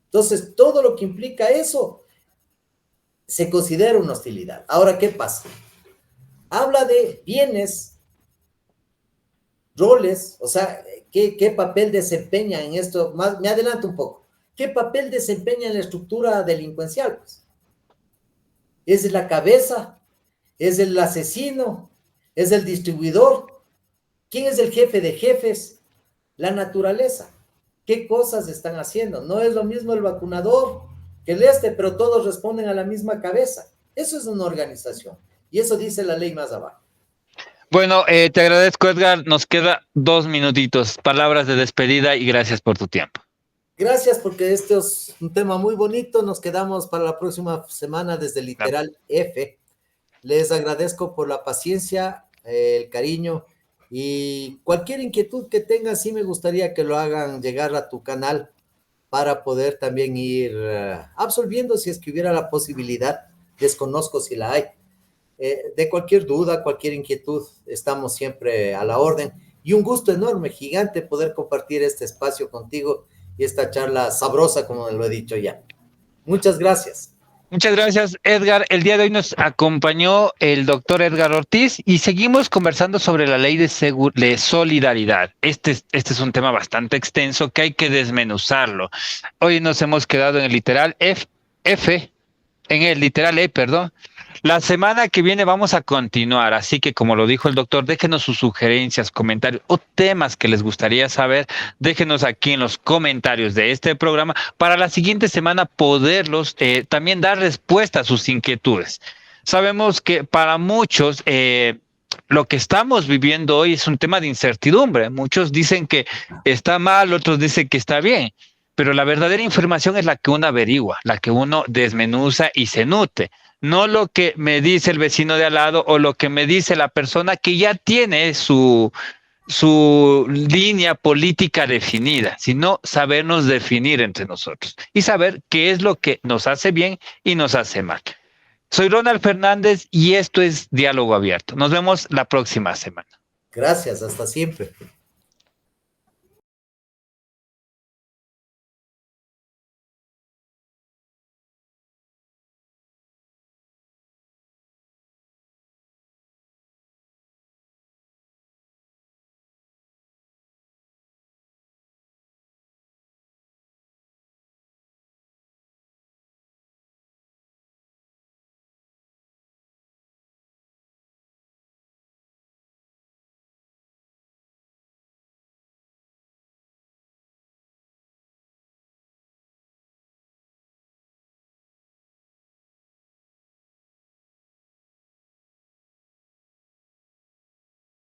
Entonces, todo lo que implica eso se considera una hostilidad. Ahora, ¿qué pasa? Habla de bienes, roles, o sea, ¿qué papel desempeña en esto? Me adelanto un poco. ¿Qué papel desempeña en la estructura delincuencial? Pues, ¿es la cabeza? ¿Es el asesino? ¿Es el distribuidor? ¿Quién es el jefe de jefes? La naturaleza. ¿Qué cosas están haciendo? No es lo mismo el vacunador que el pero todos responden a la misma cabeza. Eso es una organización. Y eso dice la ley más abajo. Bueno, te agradezco, Edgar. Nos queda 2 minutitos. Palabras de despedida y gracias por tu tiempo. Gracias porque este es un tema muy bonito. Nos quedamos para la próxima semana desde Literal F. Les agradezco por la paciencia, el cariño y cualquier inquietud que tengan, sí me gustaría que lo hagan llegar a tu canal para poder también ir absolviendo si es que hubiera la posibilidad. Desconozco si la hay. De cualquier duda, cualquier inquietud, estamos siempre a la orden. Y un gusto enorme, gigante, poder compartir este espacio contigo y esta charla sabrosa, como lo he dicho ya. Muchas gracias. Muchas gracias, Edgar. El día de hoy nos acompañó el doctor Edgar Ortiz y seguimos conversando sobre la ley de solidaridad. Este es un tema bastante extenso que hay que desmenuzarlo. Hoy nos hemos quedado en el literal F, en el literal E, perdón. La semana que viene vamos a continuar, así que como lo dijo el doctor, déjenos sus sugerencias, comentarios o temas que les gustaría saber, déjenos aquí en los comentarios de este programa para la siguiente semana poderlos también dar respuesta a sus inquietudes. Sabemos que para muchos lo que estamos viviendo hoy es un tema de incertidumbre. Muchos dicen que está mal, otros dicen que está bien, pero la verdadera información es la que uno averigua, la que uno desmenuza y se nutre. No lo que me dice el vecino de al lado o lo que me dice la persona que ya tiene su línea política definida, sino sabernos definir entre nosotros y saber qué es lo que nos hace bien y nos hace mal. Soy Ronald Fernández y esto es Diálogo Abierto. Nos vemos la próxima semana. Gracias, hasta siempre.